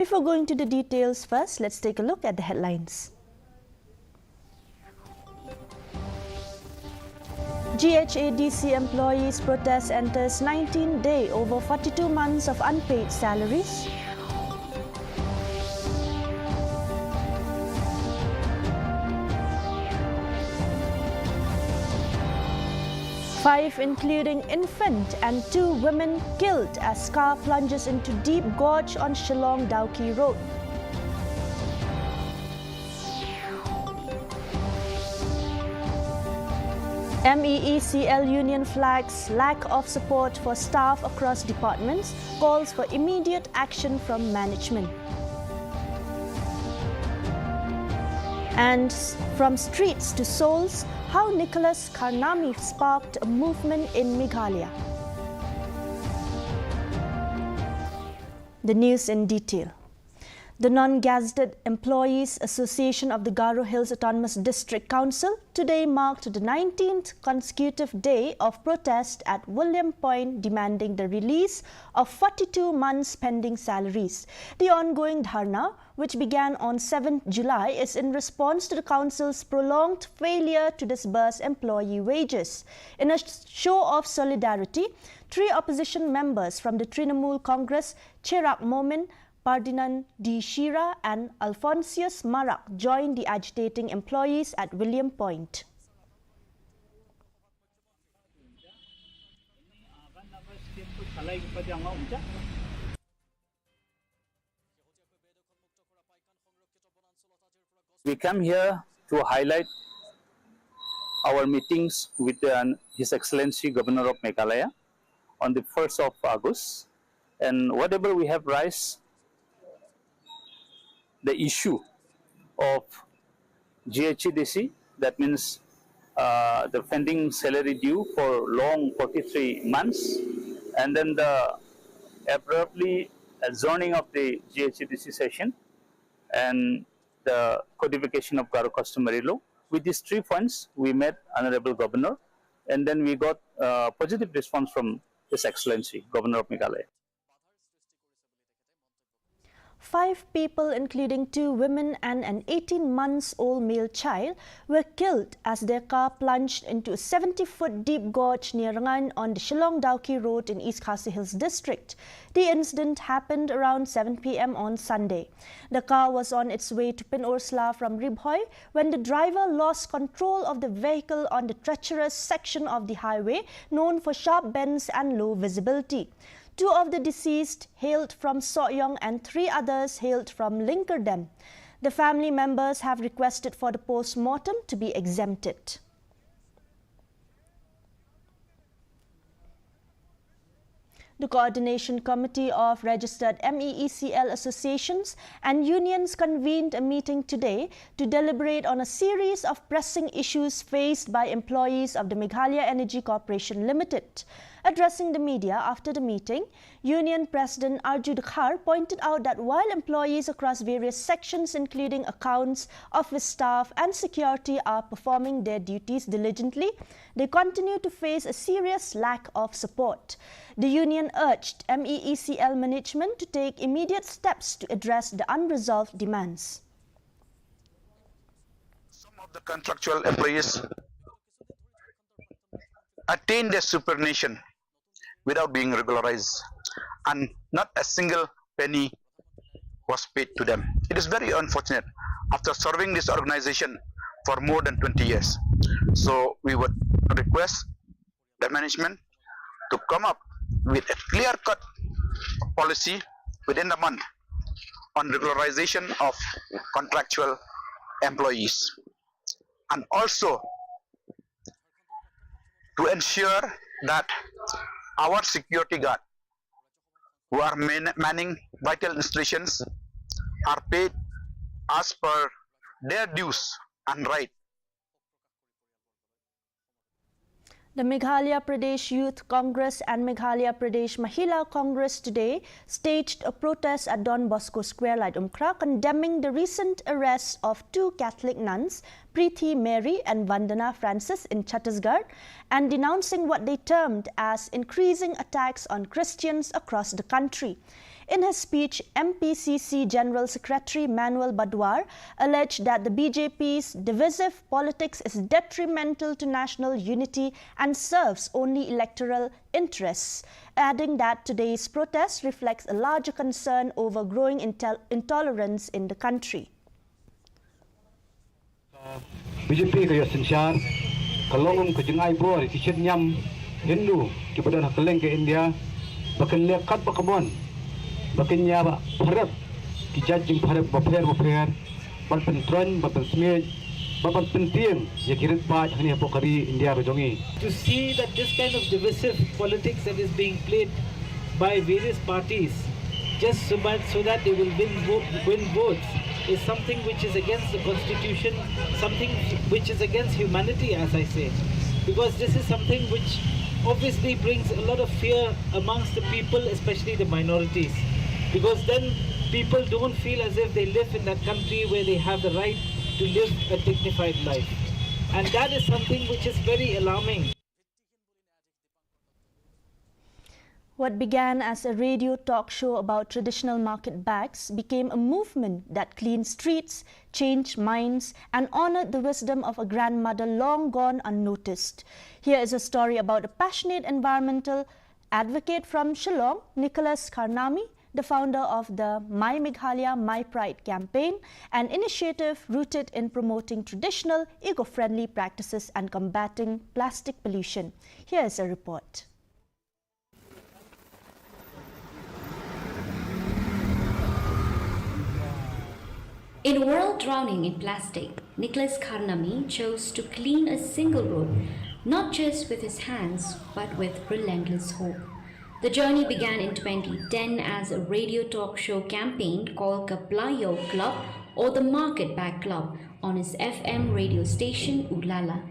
Before going to the details, first let's take a look at the headlines. GHC Employees Protest enters 19th day over 42 months of unpaid salaries. Five, including infant and 2 women, killed as car plunges into deep gorge on Shillong-Dawki Road. MECL union flags lack of support for staff across departments, calls for immediate action from management. And from streets to souls, how Nicholas Karnami sparked a movement in Meghalaya. The news in detail. The Non-Gazetted Employees Association of the Garo Hills Autonomous District Council today marked the 19th consecutive day of protest at William Point, demanding the release of 42 months pending salaries. The ongoing dharna, which began on 7th July, is in response to the council's prolonged failure to disburse employee wages. In a show of solidarity, 3 opposition members from the Trinamool Congress, Cherak Momin, Pardinan D. Shira and Alphonsius Marak joined the agitating employees at William Point. We come here to highlight our meetings with His Excellency Governor of Meghalaya on the 1st of August, and whatever we have raised, the issue of GHC, that means the pending salary due for long 43 months, and then the abruptly adjourning of the GHC session, and the codification of Garo customary law. With these 3 points, we met Honorable Governor, and then we got a positive response from His Excellency Governor of Meghalaya. 5 people, including 2 women and an 18-month-old male child, were killed as their car plunged into a 70-foot deep gorge near Rangan on the Shillong-Dawki Road in East Khasi Hills District. The incident happened around 7 p.m. on Sunday. The car was on its way to Pinorsla from Ribhoi when the driver lost control of the vehicle on the treacherous section of the highway known for sharp bends and low visibility. 2 of the deceased hailed from Soyong and 3 others hailed from Linkerdam. The family members have requested for the post-mortem to be exempted. The Coordination Committee of Registered MECL associations and unions convened a meeting today to deliberate on a series of pressing issues faced by employees of the Meghalaya Energy Corporation Limited. Addressing the media after the meeting, Union President Arju Dakhar pointed out that while employees across various sections including accounts, office staff and security are performing their duties diligently, they continue to face a serious lack of support. The union urged MECL management to take immediate steps to address the unresolved demands. Some of the contractual employees attained their superannuation without being regularized, and not a single penny was paid to them. It is very unfortunate after serving this organization for more than 20 years. So we would request the management to come up with a clear-cut policy within the month on regularization of contractual employees, and also to ensure that our security guard who are manning vital installations are paid as per their dues and right. The Meghalaya Pradesh Youth Congress and Meghalaya Pradesh Mahila Congress today staged a protest at Don Bosco Square, Umkra, condemning the recent arrests of 2 Catholic nuns, Preeti Mary and Vandana Francis, in Chhattisgarh, and denouncing what they termed as increasing attacks on Christians across the country. In his speech, MPCC General Secretary Manuel Badwar alleged that the BJP's divisive politics is detrimental to national unity and serves only electoral interests, adding that today's protest reflects a larger concern over growing intolerance in the country. BJP kaya sensyar kalongum ke jengai bro di nyam Hindu ke badan hakeleng ke India bakan lekat bakabon bakan nya bharat ki jajing bharat bapher ban pentron ban smej ban pentiem ye kirit pa hani pokari India bejongi. To see that this kind of divisive politics that is being played by various parties just so that they will win votes is something which is against the constitution, something which is against humanity, as I say, because this is something which obviously brings a lot of fear amongst the people, especially the minorities, because then people don't feel as if they live in that country where they have the right to live a dignified life, and that is something which is very alarming. What began as a radio talk show about traditional market bags became a movement that cleaned streets, changed minds, and honored the wisdom of a grandmother long gone unnoticed. Here is a story about a passionate environmental advocate from Shillong, Nicholas Karnami, the founder of the Meghalaya My Pride campaign, an initiative rooted in promoting traditional, eco-friendly practices and combating plastic pollution. Here is a report. In a world drowning in plastic, Nicholas Karnami chose to clean a single road, not just with his hands, but with relentless hope. The journey began in 2010 as a radio talk show campaign called Kaplayo Club or the Market Bag Club on his FM radio station Ulala.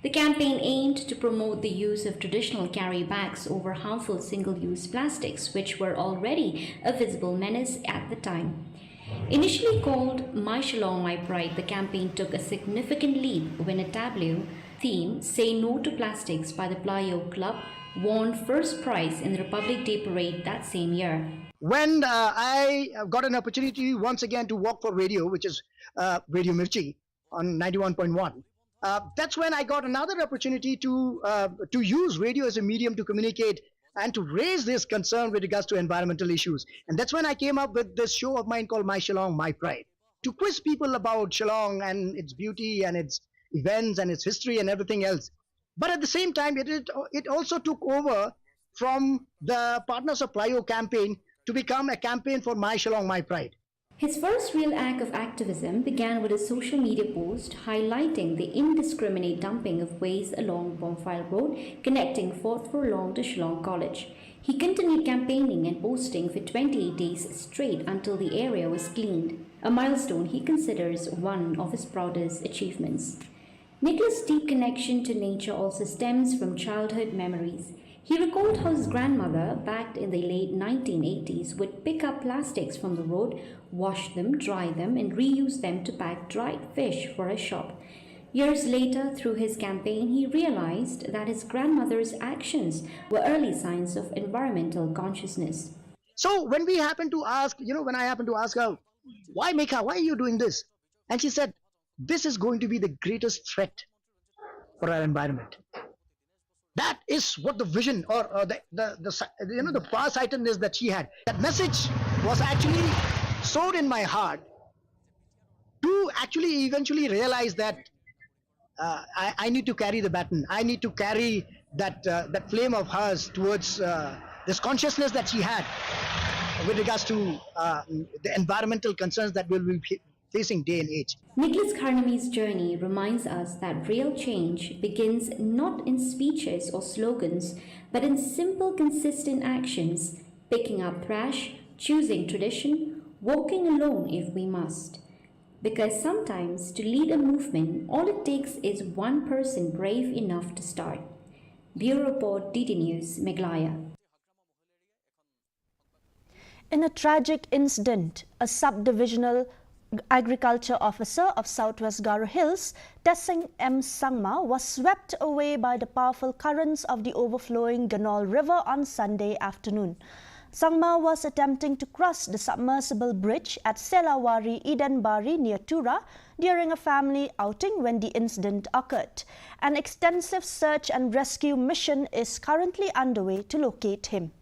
The campaign aimed to promote the use of traditional carry bags over harmful single-use plastics, which were already a visible menace at the time. Initially called My Shalom, My Pride, the campaign took a significant leap when a tableau theme, Say No to Plastics by the Playo Club, won first prize in the Republic Day Parade that same year. When I got an opportunity once again to work for radio, which is Radio Mirchi on 91.1, that's when I got another opportunity to use radio as a medium to communicate and to raise this concern with regards to environmental issues. And that's when I came up with this show of mine called My Shillong, My Pride, to quiz people about Shillong and its beauty and its events and its history and everything else. But at the same time, it also took over from the Partners of Playo campaign to become a campaign for My Shillong, My Pride. His first real act of activism began with a social media post highlighting the indiscriminate dumping of waste along Bonfire Road connecting Fort Furlong to Shillong College. He continued campaigning and posting for 28 days straight until the area was cleaned, a milestone he considers one of his proudest achievements. Nicholas' deep connection to nature also stems from childhood memories. He recalled how his grandmother, back in the late 1980s, would pick up plastics from the road, wash them, dry them, and reuse them to pack dried fish for a shop. Years later, through his campaign, he realized that his grandmother's actions were early signs of environmental consciousness. So when we happened to ask, when I happened to ask her, why Megha, why are you doing this? And she said, this is going to be the greatest threat for our environment. That is what the vision or the far-sightedness that she had. That message was actually sowed in my heart to actually eventually realize that I need to carry the baton. I need to carry that flame of hers towards this consciousness that she had with regards to the environmental concerns that we'll be facing day and age. Nicholas Karnami's journey reminds us that real change begins not in speeches or slogans, but in simple, consistent actions, picking up trash, choosing tradition, walking alone if we must. Because sometimes to lead a movement, all it takes is one person brave enough to start. Bureau Report, DD News, Meghalaya. In a tragic incident, a subdivisional agriculture officer of Southwest Garo Hills, Teseng M. Sangma, was swept away by the powerful currents of the overflowing Ganol River on Sunday afternoon. Sangma was attempting to cross the submersible bridge at Selawari, Edenbari near Tura during a family outing when the incident occurred. An extensive search and rescue mission is currently underway to locate him.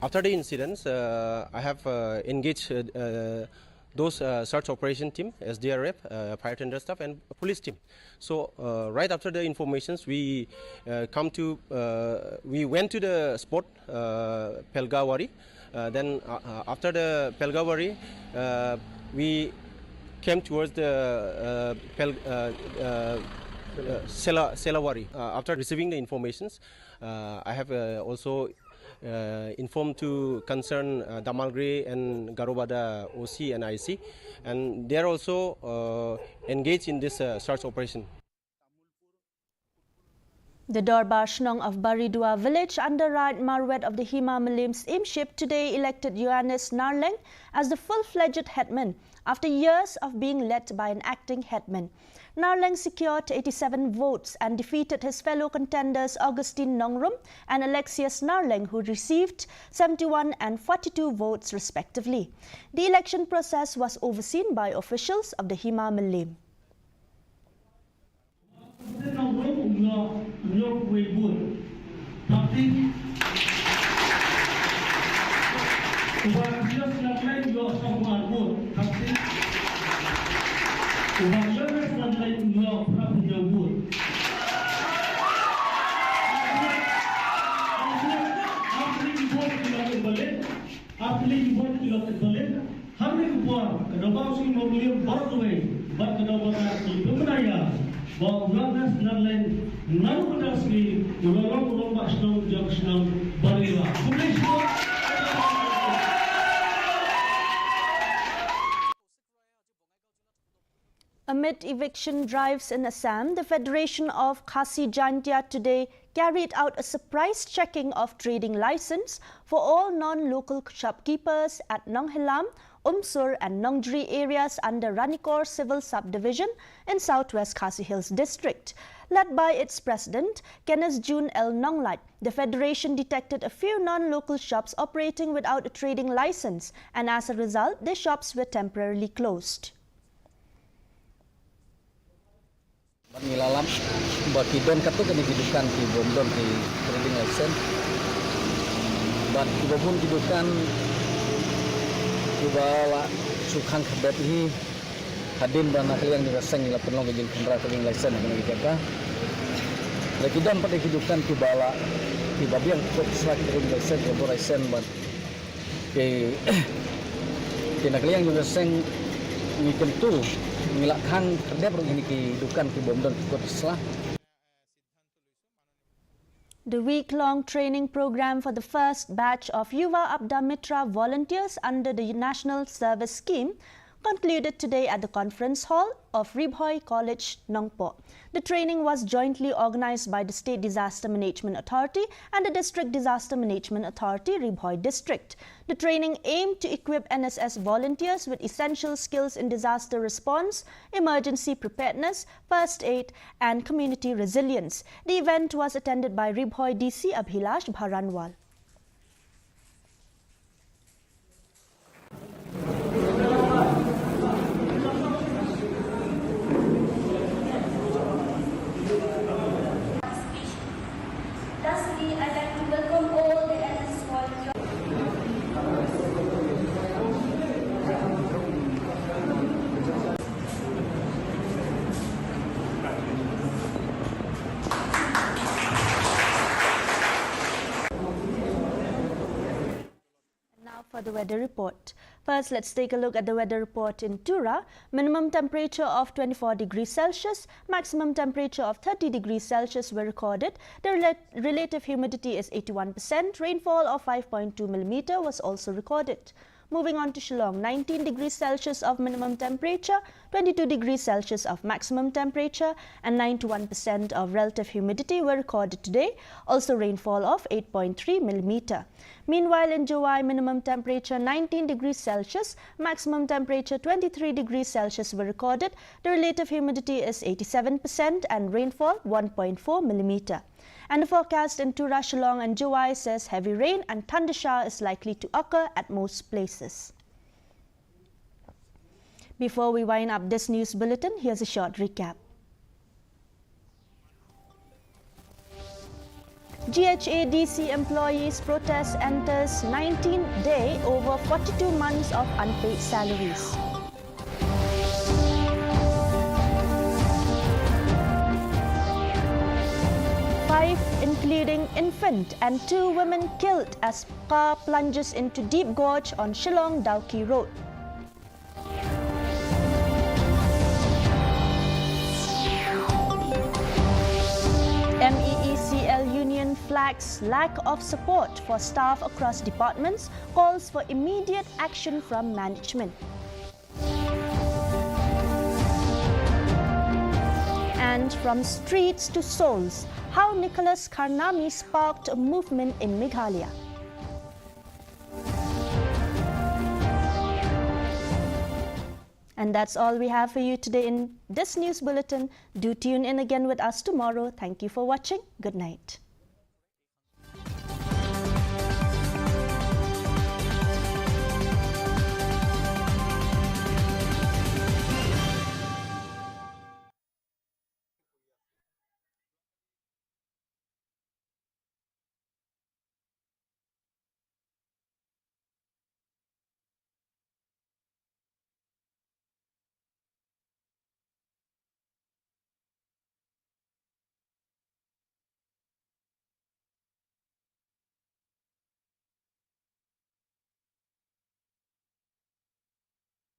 After the incidents, I have engaged those search operation team, SDRF, fire tender staff, and police team. So right after the informations, we went to the spot, Pelgawari. Then after the Pelgawari, we came towards the Selawari. After receiving the informations, I have also informed to concern Damalgiri and Garobada OC and IC, and they are also engaged in this search operation. The Dorbarong of Baridua village under Right Marwet of the Hima Malim Steamship today elected Yohannes Narleng as the full-fledged headman after years of being led by an acting headman. Narleng secured 87 votes and defeated his fellow contenders Augustine Nongrum and Alexius Narleng, who received 71 and 42 votes respectively. The election process was overseen by officials of the Hima Malim. Amid eviction drives in Assam, the Federation of Khasi Jantia today carried out a surprise checking of trading license for all non-local shopkeepers at Nonghelam, Umsur and Nongdri areas under Ranikor Civil Subdivision in Southwest Khasi Hills District. Led by its president, Kenneth June L. Nonglat, the Federation detected a few non-local shops operating without a trading license, and as a result, the shops were temporarily closed. Nilalam bagi don katuk ini hidupan di bondon di trading license. Bat ibabun hidupan ibawa sukhang khabat hi hadim dan nakli yang dirasang ila penolong gejil kendra trading license yang dijaga. Lagi don pada hidupan ibala ibabi yang ikut selak trading license atau license bat ke nakli yang dirasang ni tentu milakhan kerja ini kehidupan ke bondon ikut selah. The week-long training program for the first batch of Yuva Abda Mitra volunteers under the National Service Scheme concluded today at the conference hall of Ribhoi College, Nongpo. The training was jointly organized by the State Disaster Management Authority and the District Disaster Management Authority, Ribhoi District. The training aimed to equip NSS volunteers with essential skills in disaster response, emergency preparedness, first aid and community resilience. The event was attended by Ribhoi DC Abhilash Bharanwal. For the weather report. First, let's take a look at the weather report in Tura. Minimum temperature of 24 degrees Celsius, maximum temperature of 30 degrees Celsius were recorded. The relative humidity is 81%. Rainfall of 5.2 mm was also recorded. Moving on to Shillong, 19 degrees Celsius of minimum temperature, 22 degrees Celsius of maximum temperature, and 91% of relative humidity were recorded today. Also rainfall of 8.3 millimeter. Meanwhile, in July, minimum temperature 19 degrees Celsius, maximum temperature 23 degrees Celsius were recorded. The relative humidity is 87% and rainfall 1.4 millimeter. And the forecast in Tura, Shillong and Juwai says heavy rain and thunder shower is likely to occur at most places. Before we wind up this news bulletin, here's a short recap. GHC Employees Protest enters 19th day over 42 months of unpaid salaries. Five, including infant and 2 women killed as car plunges into deep gorge on Shillong-Dawki Road. MECL union flags lack of support for staff across departments, calls for immediate action from management. And from streets to souls, how Nicholas Karnami sparked a movement in Meghalaya. And that's all we have for you today in this news bulletin. Do tune in again with us tomorrow. Thank you for watching. Good night.